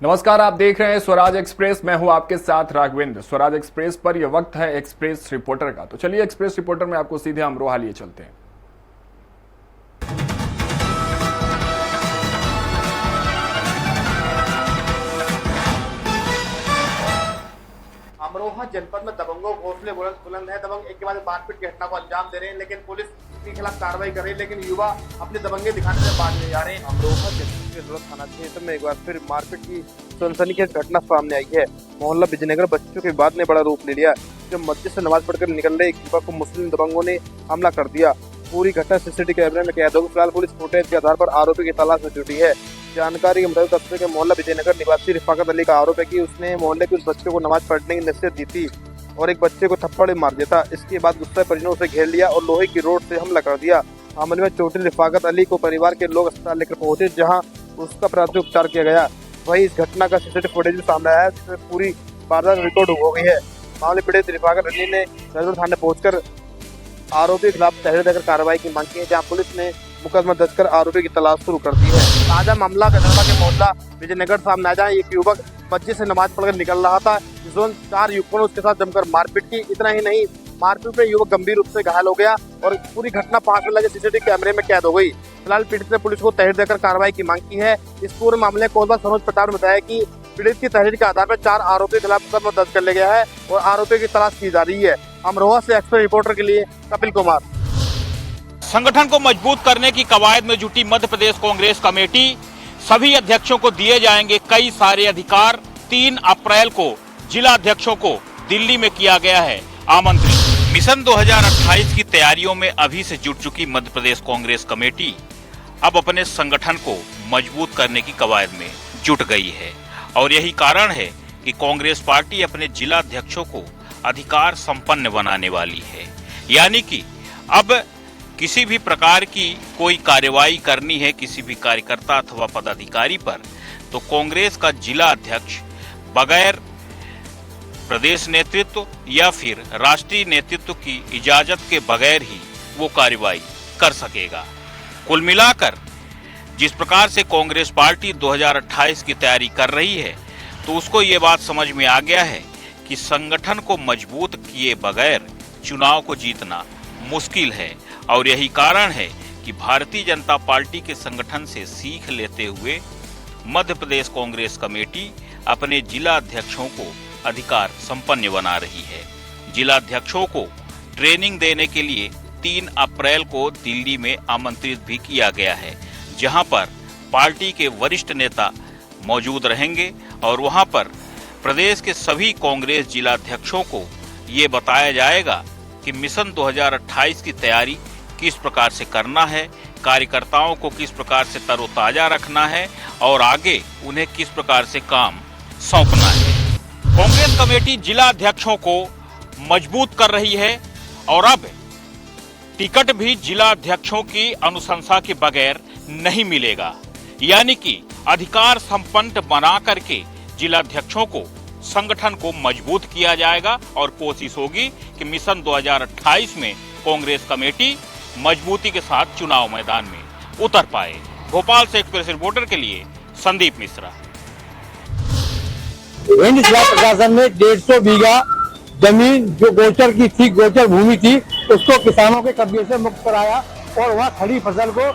नमस्कार, आप देख रहे हैं स्वराज एक्सप्रेस। मैं हूं आपके साथ राघवेंद्र। स्वराज एक्सप्रेस पर यह वक्त है एक्सप्रेस रिपोर्टर का। तो चलिए एक्सप्रेस रिपोर्टर में आपको सीधे अमरोहा लिए चलते हैं। अमरोहा जनपद में दबंगों के हौसले बुलंद है। दबंग एक के बाद मारपीट की घटना को अंजाम दे रहे हैं, लेकिन पुलिस के खिलाफ कार्रवाई कर रही है, लेकिन युवा अपने दबंगे दिखाने से बाज नहीं जा रहे हैं। अमरोहा जनपद के जरूरत थाना क्षेत्र में एक बार फिर मारपीट की सनसनीखेज घटना सामने आई है। मोहल्ला विजयनगर बच्चों के बाद ने बड़ा रूप ले लिया, जब मस्जिद से नमाज पढ़कर निकल रहे एक युवक को मुस्लिम दबंगों ने हमला कर दिया। पूरी घटना सीसीटीवी कैमरे में कैद होगी। फिलहाल पुलिस फुटेज के आधार पर आरोपी की तलाश में जुटी है। जानकारी के मुताबिक तस्वीर के मोहल्ला विजयनगर निवासी रिफाकत अली का आरोप है कि उसने मोहल्ले के उस बच्चे को नमाज पढ़ने की नसीहत दी थी और एक बच्चे को थप्पड़ मार दिया था। इसके बाद गुस्सा परिजनों से घेर लिया और लोहे की रोड से हमला कर दिया। हमले में चोटिल रिफाकत अली को परिवार के लोग अस्पताल लेकर पहुंचे, जहां उसका प्राथमिक उपचार किया गया। वहीं इस घटना का सीसीटीवी फुटेज भी सामने आया है, जिसमें पूरी वारदात रिकॉर्ड हो गई है। मामले पीड़ित रिफाकत अली ने नजर थाने पहुंचकर आरोपी के खिलाफ तहरीर देकर कार्रवाई की मांग की है, जहां पुलिस ने मुकदमा दर्ज कर आरोपी की तलाश शुरू कर दी है। ताजा मामला गजरवा के मोहल्ला विजयनगर सामने आया, जहाँ एक युवक मस्जिद से नमाज पढ़कर निकल रहा था, जिसमें 4 युवकों ने उसके साथ जमकर मारपीट की। इतना ही नहीं, मारपीट में युवक गंभीर रूप से घायल हो गया और पूरी घटना 5 मिनट लगे सीसीटीवी कैमरे में कैद हो गई। फिलहाल पीड़ित ने पुलिस को तहरीर देकर कार्रवाई की मांग की है। इस पूरे मामले को सनोज प्रताप ने बताया कि पीड़ित की तहरीर के आधार पर 4 आरोपी के खिलाफ मुकदमा दर्ज कर लिया गया है और आरोपी की तलाश की जा रही है। अमरोहा से एक्सप्रेस रिपोर्टर के लिए कपिल कुमार। संगठन को मजबूत करने की कवायद में जुटी मध्य प्रदेश कांग्रेस कमेटी, सभी अध्यक्षों को दिए जाएंगे कई सारे अधिकार। 3 अप्रैल को जिला अध्यक्षों को दिल्ली में किया गया है आमंत्रित। मिशन 2028 की तैयारियों में अभी से जुट चुकी मध्य प्रदेश कांग्रेस कमेटी अब अपने संगठन को मजबूत करने की कवायद में जुट गई है और यही कारण है कि कांग्रेस पार्टी अपने जिला अध्यक्षों को अधिकार संपन्न बनाने वाली है। यानी कि अब किसी भी प्रकार की कोई कार्यवाही करनी है किसी भी कार्यकर्ता अथवा पदाधिकारी पर, तो कांग्रेस का जिला अध्यक्ष बगैर प्रदेश नेतृत्व या फिर राष्ट्रीय नेतृत्व की इजाजत के बगैर ही वो कार्यवाही कर सकेगा। कुल मिलाकर जिस प्रकार से कांग्रेस पार्टी 2028 की तैयारी कर रही है, तो उसको ये बात समझ में आ गया है कि संगठन को मजबूत किए बगैर चुनाव को जीतना मुश्किल है और यही कारण है कि भारतीय जनता पार्टी के संगठन से सीख लेते हुए मध्य प्रदेश कांग्रेस कमेटी अपने जिला अध्यक्षों को अधिकार संपन्न बना रही है। जिला अध्यक्षों को ट्रेनिंग देने के लिए 3 अप्रैल को दिल्ली में आमंत्रित भी किया गया है, जहां पर पार्टी के वरिष्ठ नेता मौजूद रहेंगे और वहां पर प्रदेश के सभी कांग्रेस जिला अध्यक्षों को ये बताया जाएगा कि मिशन 2028 की तैयारी किस प्रकार से करना है, कार्यकर्ताओं को किस प्रकार से तरोताजा रखना है और आगे उन्हें किस प्रकार से काम सौंपना है। कांग्रेस कमेटी जिला अध्यक्षों को मजबूत कर रही है और अब टिकट भी जिला अध्यक्षों की अनुशंसा के बगैर नहीं मिलेगा। यानी कि अधिकार संपन्न बना करके जिला अध्यक्षों को संगठन को मजबूत किया जाएगा और कोशिश होगी कि मिशन 2028 में कांग्रेस कमेटी मजबूती के साथ चुनाव मैदान में उतर पाए। भोपाल से एक्सप्रेस रिपोर्टर के लिए संदीप मिश्रा। जिला प्रशासन ने 150 बीघा जमीन जो गोचर की थी, गोचर भूमि थी, उसको किसानों के कब्जे से मुक्त कराया और वहाँ खड़ी फसल को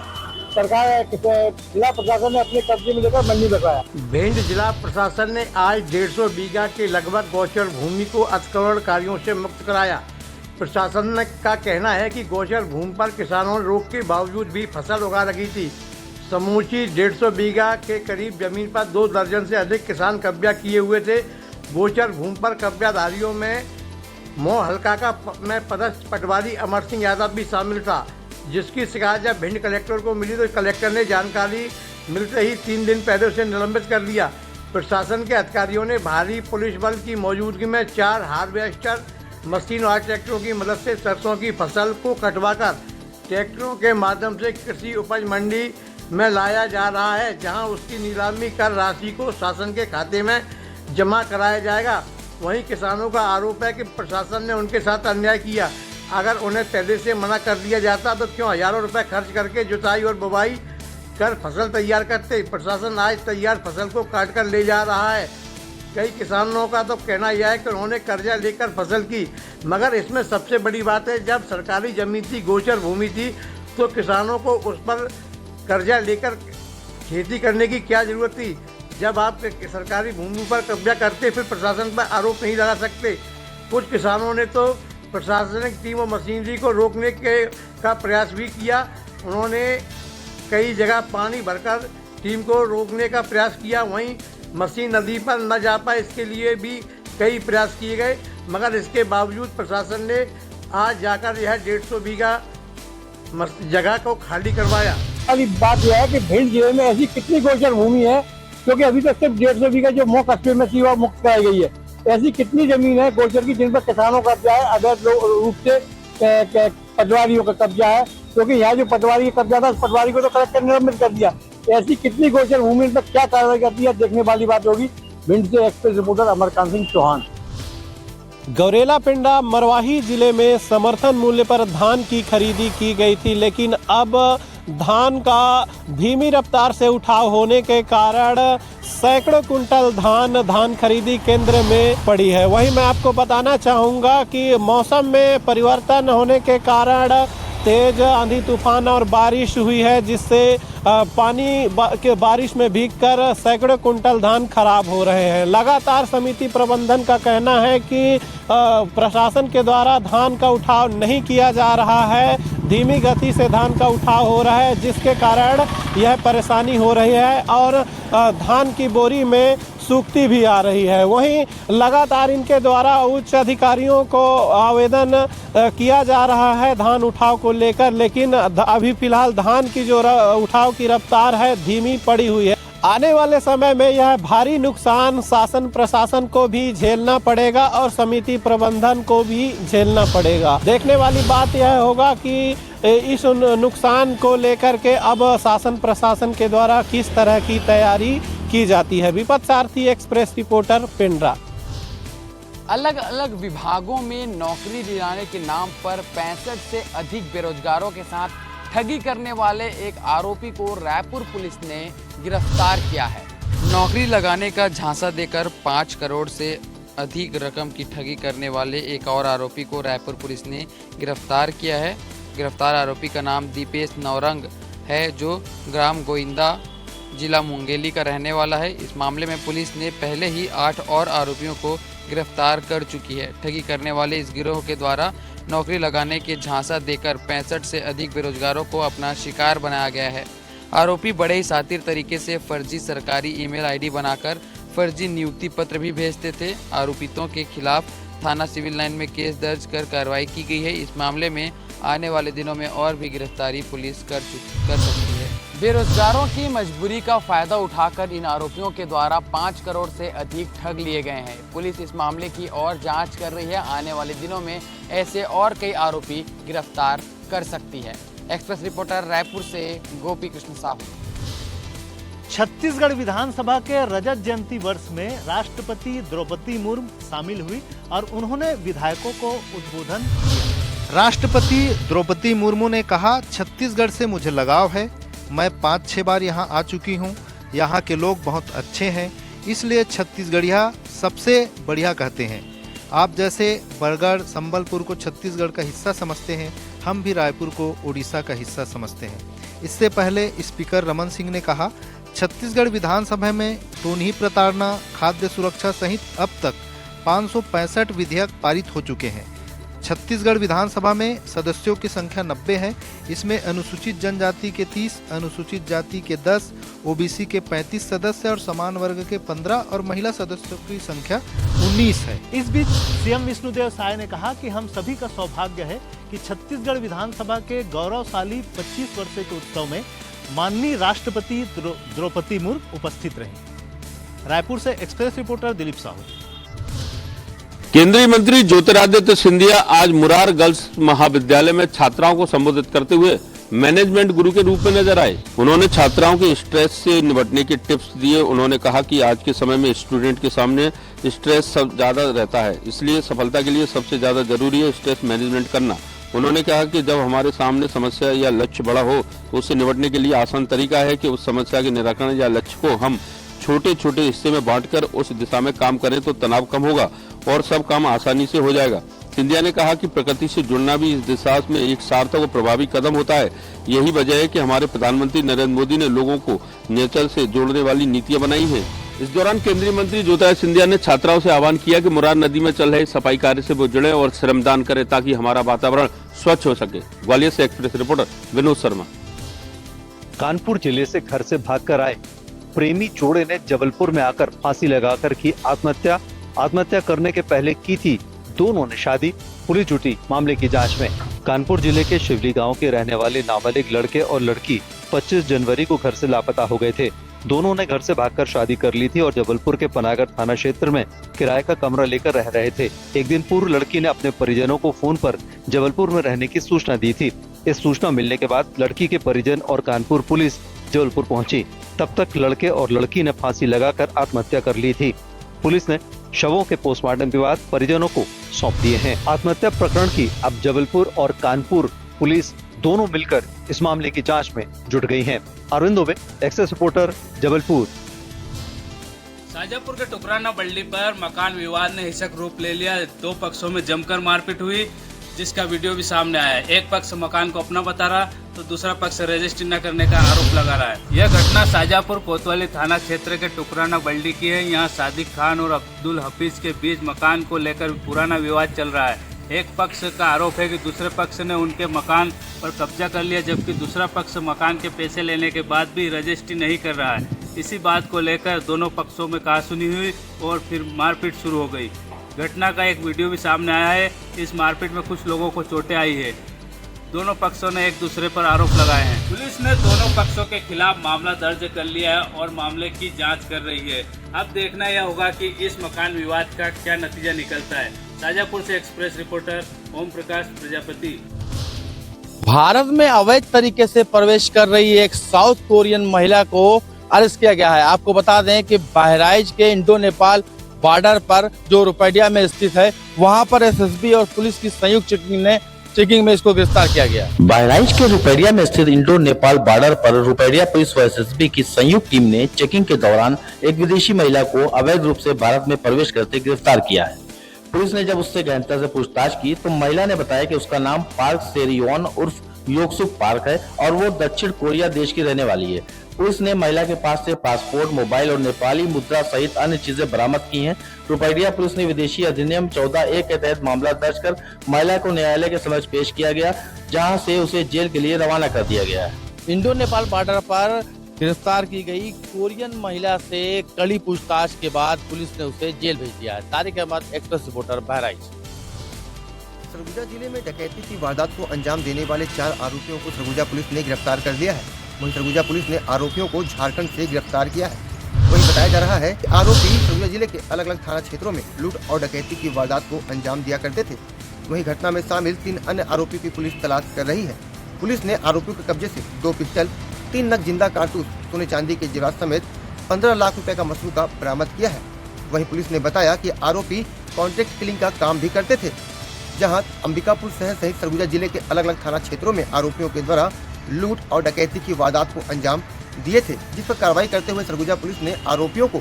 सरकार जिला प्रशासन ने अपने कब्जे में लेकर मंडी लगाया। भिंड जिला प्रशासन ने आज 150 बीघा के लगभग गोचर भूमि को अतिक्रमणकारियों से मुक्त कराया। प्रशासन का कहना है कि गोचर भूमि पर किसानों ने रोक के बावजूद भी फसल उगा रखी थी। समूची 150 बीघा के करीब जमीन पर 2 दर्जन से अधिक किसान कब्जा किए हुए थे। गोचर भूमि पर कब्जाधारियों में मोह हल्का का में पदस्थ पटवारी अमर सिंह यादव भी शामिल था, जिसकी शिकायत जब भिंड कलेक्टर को मिली तो कलेक्टर ने जानकारी मिलते ही 3 दिन पहले उसे निलंबित कर दिया। प्रशासन के अधिकारियों ने भारी पुलिस बल की मौजूदगी में 4 हार्वेस्टर मशीन और ट्रैक्टरों की मदद से सरसों की फसल को कटवाकर ट्रैक्टरों के माध्यम से कृषि उपज मंडी में लाया जा रहा है, जहां उसकी नीलामी कर राशि को शासन के खाते में जमा कराया जाएगा। वहीं किसानों का आरोप है कि प्रशासन ने उनके साथ अन्याय किया। अगर उन्हें पहले से मना कर दिया जाता तो क्यों हजारों रुपए खर्च करके जुताई और बुवाई कर फसल तैयार करते, प्रशासन आज तैयार फसल को काट कर ले जा रहा है। कई किसानों का तो कहना यह है कि उन्होंने कर्जा लेकर फसल की, मगर इसमें सबसे बड़ी बात है जब सरकारी जमीन थी, गोचर भूमि थी, तो किसानों को उस पर कर्जा लेकर खेती करने की क्या जरूरत थी। जब आप सरकारी भूमि पर कब्जा करते फिर प्रशासन पर आरोप नहीं लगा सकते। कुछ किसानों ने तो प्रशासनिक टीम और मशीनरी को रोकने का प्रयास भी किया। उन्होंने कई जगह पानी भरकर टीम को रोकने का प्रयास किया। वहीं मशीन नदी पर न जा पाए इसके लिए भी कई प्रयास किए गए, मगर इसके बावजूद प्रशासन ने आज जाकर यह 150 बीघा जगह को खाली करवाया। वाली बात यह है कि भिंड जिले में ऐसी कितनी गोचर भूमि है, क्योंकि अभी तक सिर्फ 150 बीघा जो मो कस्बे में थी वह मुक्त कराई गई है। ऐसी कितनी जमीन है गोचर की जिन पर किसानों का कब्जा है, अवैध रूप से पटवारियों का कब्जा है, क्योंकि यहाँ जो पटवारी का कब्जा था उस पटवारी को तो कलेक्टर ने निलंबित कर दिया। ऐसी कितनी गोचर भूमि पर क्या कार्रवाई करती है, देखने वाली बात होगी। भिंड से एक्सप्रेस रिपोर्टर अमरकांत सिंह चौहान। गौरेला पिंडा मरवाही जिले में समर्थन मूल्य पर धान की खरीदी की गई थी, लेकिन अब धान का धीमी रफ्तार से उठाव होने के कारण सैकड़ों कुंटल धान खरीदी केंद्र में पड़ी है। वहीं मैं आपको बताना चाहूँगा कि मौसम में परिवर्तन होने के कारण तेज आंधी तूफान और बारिश हुई है, जिससे पानी के बारिश में भीगकर सैकड़ों कुंटल धान खराब हो रहे हैं। लगातार समिति प्रबंधन का कहना है कि प्रशासन के द्वारा धान का उठाव नहीं किया जा रहा है, धीमी गति से धान का उठाव हो रहा है, जिसके कारण यह परेशानी हो रही है और धान की बोरी में सूखती भी आ रही है। वहीं लगातार इनके द्वारा उच्च अधिकारियों को आवेदन किया जा रहा है धान उठाव को लेकर, लेकिन अभी फिलहाल धान की जो उठाव की रफ्तार है धीमी पड़ी हुई है। आने वाले समय में यह भारी नुकसान शासन प्रशासन को भी झेलना पड़ेगा और समिति प्रबंधन को भी झेलना पड़ेगा। देखने वाली बात यह होगा कि इस नुकसान को लेकर के अब शासन प्रशासन के द्वारा किस तरह की तैयारी की जाती है। विपत सारथी, एक्सप्रेस रिपोर्टर, पिंडरा। अलग अलग विभागों में नौकरी दिलाने के नाम पर 65 से अधिक बेरोजगारों के साथ ठगी करने वाले एक आरोपी को रायपुर पुलिस ने गिरफ्तार किया है। नौकरी लगाने का झांसा देकर 5 करोड़ से अधिक रकम की ठगी करने वाले एक और आरोपी को रायपुर पुलिस ने गिरफ्तार किया है। गिरफ्तार आरोपी का नाम दीपेश नौरंग है, जो ग्राम गोइंदा, जिला मुंगेली का रहने वाला है। इस मामले में पुलिस ने पहले ही 8 और आरोपियों को गिरफ्तार कर चुकी है। ठगी करने वाले इस गिरोह के द्वारा नौकरी लगाने के झांसा देकर 65 से अधिक बेरोजगारों को अपना शिकार बनाया गया है। आरोपी बड़े ही शातिर तरीके से फर्जी सरकारी ईमेल आईडी बनाकर फर्जी नियुक्ति पत्र भी भेजते थे। आरोपितों के खिलाफ थाना सिविल लाइन में केस दर्ज कर कार्रवाई की गई है। इस मामले में आने वाले दिनों में और भी गिरफ्तारी पुलिस कर सकती है। बेरोजगारों की मजबूरी का फायदा उठाकर इन आरोपियों के द्वारा 5 करोड़ से अधिक ठग लिए गए हैं। पुलिस इस मामले की और जांच कर रही है। आने वाले दिनों में ऐसे और कई आरोपी गिरफ्तार कर सकती है। एक्सप्रेस रिपोर्टर रायपुर से गोपी कृष्ण साहू। छत्तीसगढ़ विधानसभा के रजत जयंती वर्ष में राष्ट्रपति द्रौपदी मुर्मू शामिल हुई और उन्होंने विधायकों को उद्बोधन किया। राष्ट्रपति द्रौपदी मुर्मू ने कहा, छत्तीसगढ़ से मुझे लगाव है। मैं 5-6 बार यहाँ आ चुकी हूँ। यहाँ के लोग बहुत अच्छे हैं, इसलिए छत्तीसगढ़िया सबसे बढ़िया कहते हैं। आप जैसे बरगढ़, संबलपुर को छत्तीसगढ़ का हिस्सा समझते हैं, हम भी रायपुर को उड़ीसा का हिस्सा समझते हैं। इससे पहले स्पीकर रमन सिंह ने कहा, छत्तीसगढ़ विधानसभा में टोनी प्रताड़ना, खाद्य सुरक्षा सहित अब तक 565 विधेयक पारित हो चुके हैं। छत्तीसगढ़ विधानसभा में सदस्यों की संख्या 90 है। इसमें अनुसूचित जनजाति के 30, अनुसूचित जाति के 10, ओबीसी के 35 सदस्य और समान वर्ग के 15 और महिला सदस्यों की संख्या 19 है। इस बीच सीएम विष्णुदेव साय ने कहा कि हम सभी का सौभाग्य है कि छत्तीसगढ़ विधानसभा के गौरवशाली 25 वर्ष के उत्सव में माननीय राष्ट्रपति द्रौपदी मुर्मू उपस्थित रहे। रायपुर से एक्सप्रेस रिपोर्टर दिलीप साहू। केंद्रीय मंत्री ज्योतिरादित्य सिंधिया आज मुरार गर्ल्स महाविद्यालय में छात्राओं को संबोधित करते हुए मैनेजमेंट गुरु के रूप में नजर आए। उन्होंने छात्राओं के स्ट्रेस से निपटने के टिप्स दिए। उन्होंने कहा कि आज के समय में स्टूडेंट के सामने स्ट्रेस सब ज्यादा रहता है, इसलिए सफलता के लिए सबसे ज्यादा जरूरी है स्ट्रेस मैनेजमेंट करना। उन्होंने कहा कि जब हमारे सामने समस्या या लक्ष्य बड़ा हो तो उससे निपटने के लिए आसान तरीका है कि उस समस्या के निराकरण या लक्ष्य को हम छोटे छोटे हिस्से में बांटकर उस दिशा में काम करें तो तनाव कम होगा और सब काम आसानी से हो जाएगा। सिंधिया ने कहा कि प्रकृति से जुड़ना भी इस दिशा में एक सार्थक और प्रभावी कदम होता है। यही वजह है कि हमारे प्रधानमंत्री नरेंद्र मोदी ने लोगों को नेचर से जोड़ने वाली नीतियां बनाई हैं। इस दौरान केंद्रीय मंत्री ज्योतिरादित्य सिंधिया ने छात्राओं से आह्वान किया कि मुरार नदी में चल रहे सफाई कार्य से वो जुड़े और श्रमदान करें ताकि हमारा वातावरण स्वच्छ हो सके। ग्वालियर से एक्सप्रेस रिपोर्टर विनोद शर्मा। कानपुर जिले से घर से भागकर आए प्रेमी जोड़े ने जबलपुर में आकर फांसी लगाकर की आत्महत्या। आत्महत्या करने के पहले की थी दोनों ने शादी। पुलिस जुटी मामले की जांच में। कानपुर जिले के शिवली गांव के रहने वाले नाबालिग लड़के और लड़की 25 जनवरी को घर से लापता हो गए थे। दोनों ने घर से भागकर शादी कर ली थी और जबलपुर के पनागर थाना क्षेत्र में किराए का कमरा लेकर रह रहे थे। एक दिन पूर्व लड़की ने अपने परिजनों को फोन पर जबलपुर में रहने की सूचना दी थी। इस सूचना मिलने के बाद लड़की के परिजन और कानपुर पुलिस जबलपुर पहुंची। तब तक लड़के और लड़की ने फांसी लगाकर आत्महत्या कर ली थी। पुलिस ने शवों के पोस्टमार्टम के बाद परिजनों को सौंप दिए हैं। आत्महत्या प्रकरण की अब जबलपुर और कानपुर पुलिस दोनों मिलकर इस मामले की जांच में जुट गई हैं। अरविंद दुबे, एक्सेस रिपोर्टर, जबलपुर। शाजापुर के टुकराना बल्ली पर मकान विवाद ने हिंसक रूप ले लिया। दो पक्षों में जमकर मारपीट हुई, जिसका वीडियो भी सामने आया है। एक पक्ष मकान को अपना बता रहा तो दूसरा पक्ष रजिस्ट्री न करने का आरोप लगा रहा है। यह घटना शाजापुर कोतवाली थाना क्षेत्र के टुकराना बल्ली की है। यहाँ सादिक खान और अब्दुल हफीज के बीच मकान को लेकर पुराना विवाद चल रहा है। एक पक्ष का आरोप है कि दूसरे पक्ष ने उनके मकान पर कब्जा कर लिया, जबकि दूसरा पक्ष मकान के पैसे लेने के बाद भी रजिस्ट्री नहीं कर रहा है। इसी बात को लेकर दोनों पक्षों में कहासुनी हुई और फिर मारपीट शुरू हो गई। घटना का एक वीडियो भी सामने आया है। इस मारपीट में कुछ लोगों को चोटें आई है। दोनों पक्षों ने एक दूसरे पर आरोप लगाए हैं। पुलिस ने दोनों पक्षों के खिलाफ मामला दर्ज कर लिया है और मामले की जांच कर रही है। अब देखना यह होगा कि इस मकान विवाद का क्या नतीजा निकलता है। शाजापुर से एक्सप्रेस रिपोर्टर ओम प्रकाश प्रजापति। भारत में अवैध तरीके से प्रवेश कर रही एक साउथ कोरियन महिला को अरेस्ट किया गया है। आपको बता दें कि बहराइच के इंडो नेपाल बॉर्डर पर जो रुपैडिया में स्थित है, वहां पर एसएसबी और पुलिस की संयुक्त चेकिंग में इसको गिरफ्तार किया गया। बहराइच के रुपैडिया में स्थित इंडो नेपाल बॉर्डर पर रुपैडिया पुलिस व एसएसबी की संयुक्त टीम ने चेकिंग के दौरान एक विदेशी महिला को अवैध रूप से भारत में प्रवेश करते गिरफ्तार किया है। पुलिस ने जब उससे गहनता से पूछताछ की तो महिला ने बताया कि उसका नाम पार्क सेरियोन उर्फ योक्सुक पार्क है और वो दक्षिण कोरिया देश की रहने वाली है। पुलिस ने महिला के पास से पासपोर्ट, मोबाइल और नेपाली मुद्रा सहित अन्य चीजें बरामद की हैं। रुपैडिया पुलिस ने विदेशी अधिनियम 14(a) के तहत मामला दर्ज कर महिला को न्यायालय के समक्ष पेश किया गया, जहां से उसे जेल के लिए रवाना कर दिया गया है। इंडो नेपाल बॉर्डर पर गिरफ्तार की गई कोरियन महिला से कड़ी पूछताछ के बाद पुलिस ने उसे जेल भेज दिया है। Tariq Ahmed, express reporter, Bahraich. सरगुजा जिले में डकैती की वारदात को अंजाम देने वाले 4 आरोपियों को सरगुजा पुलिस ने गिरफ्तार कर लिया है। वहीं सरगुजा पुलिस ने आरोपियों को झारखंड से गिरफ्तार किया है। वहीं बताया जा रहा है कि आरोपी सरगुजा जिले के अलग अलग थाना क्षेत्रों में लूट और डकैती की वारदात को अंजाम दिया करते थे। वहीं घटना में शामिल 3 अन्य आरोपियों की पुलिस तलाश कर रही है। पुलिस ने आरोपियों के कब्जे से 2 पिस्टल, 3 नग जिंदा कारतूस, सोने चांदी के जेवर समेत 15 लाख रुपए का मसरूका बरामद किया है। वहीं पुलिस ने बताया कि आरोपी कॉन्ट्रैक्ट किलिंग का काम भी करते थे, जहां अंबिकापुर शहर सहित सरगुजा जिले के अलग अलग थाना क्षेत्रों में आरोपियों के द्वारा लूट और डकैती की वारदात को अंजाम दिए थे, जिस पर कार्रवाई करते हुए सरगुजा पुलिस ने आरोपियों को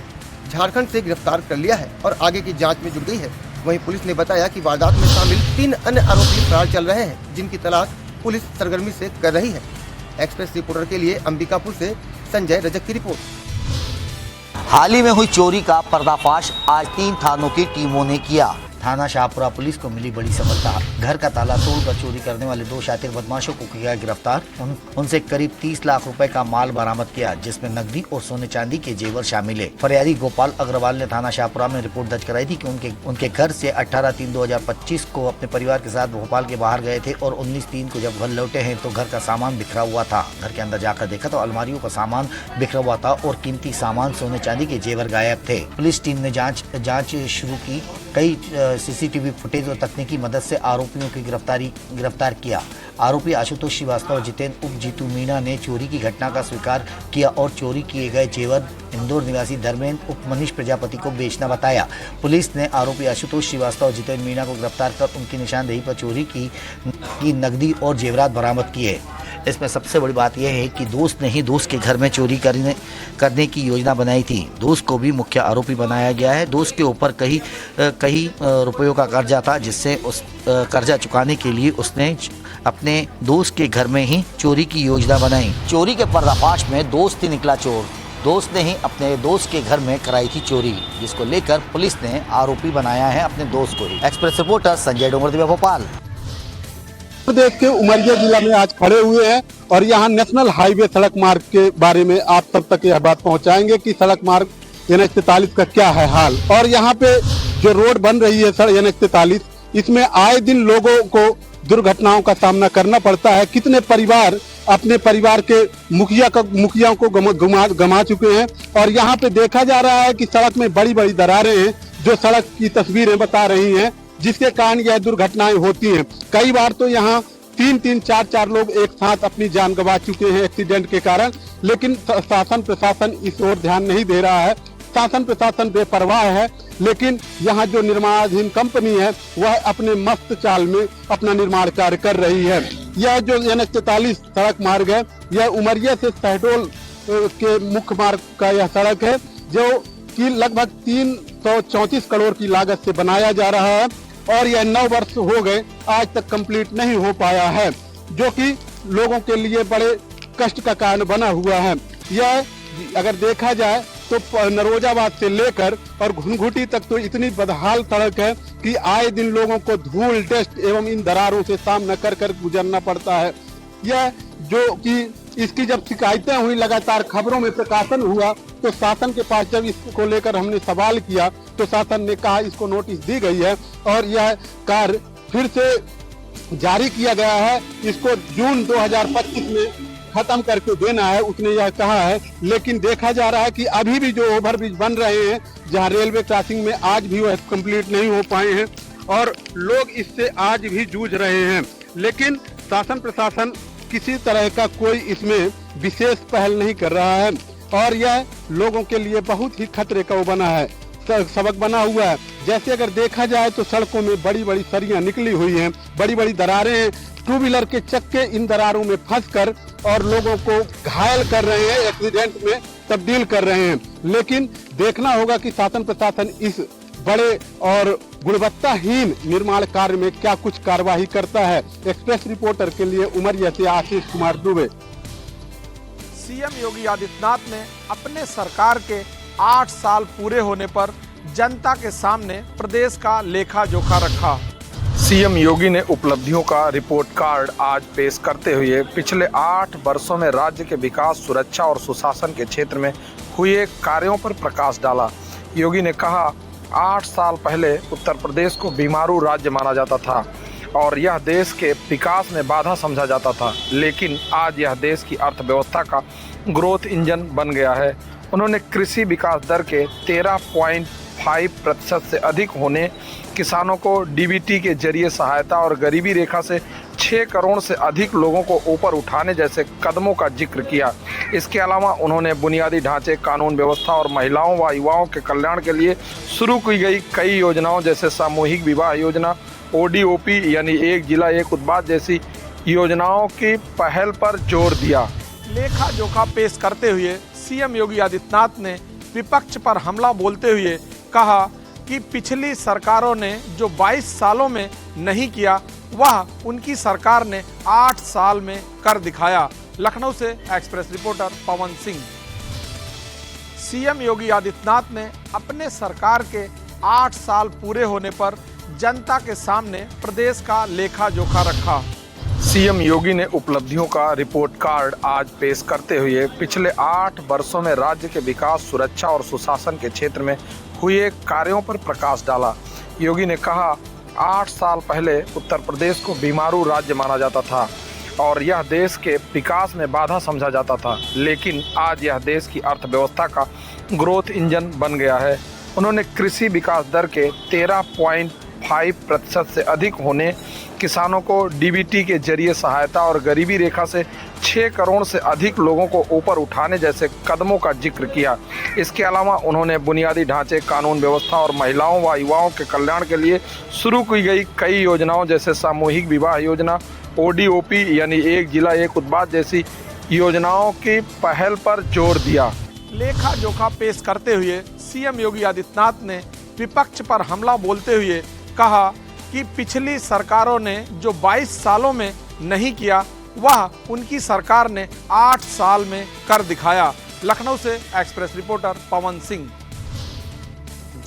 झारखंड से गिरफ्तार कर लिया है और आगे की जांच में जुट गई है। वहीं पुलिस ने बताया कि वारदात में शामिल 3 अन्य आरोपी फरार चल रहे हैं, जिनकी तलाश पुलिस सरगर्मी से कर रही है। एक्सप्रेस रिपोर्टर के लिए अंबिकापुर से संजय रजक की रिपोर्ट। हाल ही में हुई चोरी का पर्दाफाश आज 3 थानों की टीमों ने किया। थाना शाहपुरा पुलिस को मिली बड़ी सफलता। घर का ताला तोड़कर चोरी करने वाले 2 शातिर बदमाशों को किया गिरफ्तार। उनसे करीब 30 लाख रुपए का माल बरामद किया, जिसमें नकदी और सोने चांदी के जेवर शामिल है। फरियादी गोपाल अग्रवाल ने थाना शाहपुरा में रिपोर्ट दर्ज कराई थी कि उनके घर से 18/3/2025 को अपने परिवार के साथ भोपाल के बाहर गए थे और 19/3 को जब घर लौटे हैं तो घर का सामान बिखरा हुआ था। घर के अंदर जाकर देखा तो अलमारियों का सामान बिखरा हुआ था और कीमती सामान, सोने चांदी के जेवर गायब थे। पुलिस टीम ने जाँच शुरू की। कई सीसीटीवी फुटेज और तकनीकी मदद से आरोपियों की गिरफ्तार किया। आरोपी आशुतोष श्रीवास्तव जितेंद्र उप जीतू मीणा ने चोरी की घटना का स्वीकार किया और चोरी किए गए जेवर इंदौर निवासी धर्मेंद्र उप मनीष प्रजापति को बेचना बताया। पुलिस ने आरोपी आशुतोष श्रीवास्तव और जितेंद्र मीणा को गिरफ्तार कर उनकी निशानदेही पर चोरी की नकदी और जेवरात बरामद किए। इसमें सबसे बड़ी बात यह है कि दोस्त ने ही दोस्त के घर में चोरी करने की योजना बनाई थी। दोस्त को भी मुख्य आरोपी बनाया गया है। दोस्त के ऊपर कई रुपयों का कर्जा था, जिससे उस कर्जा चुकाने के लिए उसने अपने दोस्त के घर में ही चोरी की योजना बनाई। चोरी के पर्दाफाश में दोस्त ही निकला चोर। दोस्त ने ही अपने दोस्त के घर में कराई थी चोरी, जिसको लेकर पुलिस ने आरोपी बनाया है अपने दोस्त को ही। Express reporter Sanjay Dongardiya, Bhopal. प्रदेश के उमरिया जिला में आज खड़े हुए हैं और यहाँ नेशनल हाईवे सड़क मार्ग के बारे में आप सब तक यह बात पहुँचाएंगे कि सड़क मार्ग NH 43 का क्या है हाल। और यहाँ पे जो रोड बन रही है NH 43, इसमें आए दिन लोगों को दुर्घटनाओं का सामना करना पड़ता है। कितने परिवार अपने परिवार के मुखियाओं को गमा चुके हैं। और यहाँ पे देखा जा रहा है कि सड़क में बड़ी बड़ी दरारें हैं, जो सड़क की तस्वीरें बता रही हैं, जिसके कारण यह दुर्घटनाएं होती हैं। कई बार तो यहाँ 3-3, 4-4 लोग एक साथ अपनी जान गंवा चुके हैं एक्सीडेंट के कारण, लेकिन शासन प्रशासन इस ओर ध्यान नहीं दे रहा है। शासन प्रशासन बेपरवाह है, लेकिन यहाँ जो निर्माणाधीन कंपनी है वह अपने मस्त चाल में अपना निर्माण कार्य कर रही है। यह जो NH 43 सड़क मार्ग है, यह उमरिया से शहडोल के मुख्य मार्ग का यह सड़क है, जो कि लगभग 334 करोड़ की लागत से बनाया जा रहा है और यह 9 वर्ष हो गए, आज तक कंप्लीट नहीं हो पाया है, जो कि लोगों के लिए बड़े कष्ट का कारण बना हुआ है। यह अगर देखा जाए तो नरोजाबाद से लेकर और घुनघुटी तक तो इतनी बदहाल सड़क है कि आए दिन लोगों को धूल, डस्ट एवं इन दरारों से सामना कर गुजरना पड़ता है। यह जो कि इसकी जब शिकायतें हुई, लगातार खबरों में प्रकाशन हुआ, तो शासन के पास जब इसको लेकर हमने सवाल किया तो शासन ने कहा इसको नोटिस दी गई है और यह कार्य फिर से जारी किया गया है। इसको जून 2025 में खत्म करके देना है, उसने यह कहा है। लेकिन देखा जा रहा है कि अभी भी जो ओवरब्रिज बन रहे हैं, जहां रेलवे क्रॉसिंग में, आज भी वह कंप्लीट नहीं हो पाए हैं और लोग इससे आज भी जूझ रहे हैं। लेकिन शासन प्रशासन किसी तरह का कोई इसमें विशेष पहल नहीं कर रहा है और यह लोगों के लिए बहुत ही खतरे का बना है, सबक बना हुआ है। जैसे अगर देखा जाए तो सड़कों में बड़ी बड़ी सरियां निकली हुई हैं, बड़ी बड़ी दरारें हैं, 2 व्हीलर के चक्के इन दरारों में फंसकर और लोगों को घायल कर रहे हैं, एक्सीडेंट में तब्दील कर रहे हैं। लेकिन देखना होगा कि शासन प्रशासन इस बड़े और गुणवत्ताहीन निर्माण कार्य में क्या कुछ कार्यवाही करता है। एक्सप्रेस रिपोर्टर के लिए उमरिया से आशीष कुमार दुबे। सीएम योगी आदित्यनाथ ने अपने सरकार के 8 साल पूरे होने पर जनता के सामने प्रदेश का लेखा जोखा रखा। सीएम योगी ने उपलब्धियों का रिपोर्ट कार्ड आज पेश करते हुए पिछले 8 वर्षों में राज्य के विकास, सुरक्षा और सुशासन के क्षेत्र में हुए कार्यों पर प्रकाश डाला। योगी ने कहा, 8 साल पहले उत्तर प्रदेश को बीमारू राज्य माना जाता था और यह देश के विकास में बाधा समझा जाता था, लेकिन आज यह देश की अर्थव्यवस्था का ग्रोथ इंजन बन गया है। उन्होंने कृषि विकास दर के 13.5% से अधिक होने, किसानों को डीबीटी के जरिए सहायता और गरीबी रेखा से 6 करोड़ से अधिक लोगों को ऊपर उठाने जैसे कदमों का जिक्र किया। इसके अलावा उन्होंने बुनियादी ढांचे, कानून व्यवस्था और महिलाओं व युवाओं के कल्याण के लिए शुरू की गई कई योजनाओं जैसे सामूहिक विवाह योजना, ODOP यानी एक जिला एक उत्पाद जैसी योजनाओं की पहल पर जोर दिया। लेखा जोखा पेश करते हुए सीएम योगी आदित्यनाथ ने विपक्ष पर हमला बोलते हुए कहा कि पिछली सरकारों ने जो 22 सालों में नहीं किया, वह उनकी सरकार ने 8 साल में कर दिखाया। लखनऊ से express reporter Pawan Singh. CM Yogi Adityanath ने अपने सरकार के 8 साल पूरे होने पर जनता के सामने प्रदेश का लेखा जोखा रखा। सीएम योगी ने उपलब्धियों का रिपोर्ट कार्ड आज पेश करते हुए पिछले 8 वर्षों में राज्य के विकास, सुरक्षा और सुशासन के क्षेत्र में हुए कार्यों पर प्रकाश डाला। योगी ने कहा, 8 साल पहले उत्तर प्रदेश को बीमारू राज्य माना जाता था और यह देश के विकास में बाधा समझा जाता था, लेकिन आज यह देश की अर्थव्यवस्था का ग्रोथ इंजन बन गया है। उन्होंने कृषि विकास दर के 13.5% से अधिक होने, किसानों को डीबीटी के जरिए सहायता और गरीबी रेखा से 6 करोड़ से अधिक लोगों को ऊपर उठाने जैसे कदमों का जिक्र किया। इसके अलावा उन्होंने बुनियादी ढांचे, कानून व्यवस्था और महिलाओं व युवाओं के कल्याण के लिए शुरू की गई कई योजनाओं जैसे सामूहिक विवाह योजना, ओडीओपी यानी एक जिला एक उत्पाद जैसी योजनाओं की पहल पर जोर दिया। लेखा जोखा पेश करते हुए सीएम योगी आदित्यनाथ ने विपक्ष पर हमला बोलते हुए कहा कि पिछली सरकारों ने जो 22 सालों में नहीं किया वह उनकी सरकार ने 8 साल में कर दिखाया। लखनऊ से एक्सप्रेस रिपोर्टर पवन सिंह।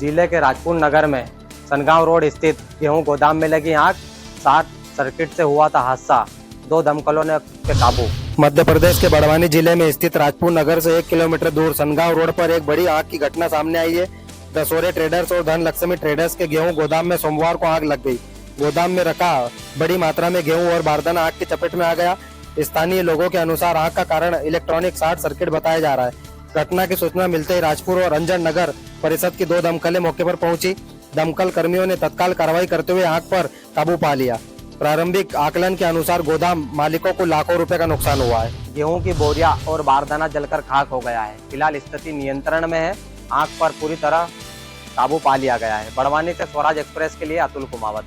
जिले के राजपुर नगर में सनगांव रोड स्थित गेहूं गोदाम में लगी आग, शॉर्ट सर्किट से हुआ था हादसा, 2 दमकलों ने के काबू। मध्य प्रदेश के बड़वानी जिले में स्थित राजपुर नगर से 1 किलोमीटर दूर सनगांव रोड पर एक बड़ी आग की घटना सामने आई है। दसोरे ट्रेडर्स और धन लक्ष्मी ट्रेडर्स के गेहूं गोदाम में सोमवार को आग लग गई। गोदाम में रखा बड़ी मात्रा में गेहूं और बारदाना आग की चपेट में आ गया। स्थानीय लोगों के अनुसार आग का कारण इलेक्ट्रॉनिक शॉर्ट सर्किट बताया जा रहा है। घटना की सूचना मिलते ही राजपुर और अंजन नगर परिषद की 2 दमकलें मौके पर पहुंची। दमकल कर्मियों ने तत्काल कार्रवाई करते हुए आग पर काबू पा लिया। प्रारंभिक आकलन के अनुसार गोदाम मालिकों को लाखों रुपए का नुकसान हुआ है। गेहूं की बोरियां और बारदाना जलकर खाक हो गया है। फिलहाल स्थिति नियंत्रण में है। आग पर पूरी तरह काबू पा लिया गया है। बड़वानी से स्वराज एक्सप्रेस के लिए अतुल कुमावत।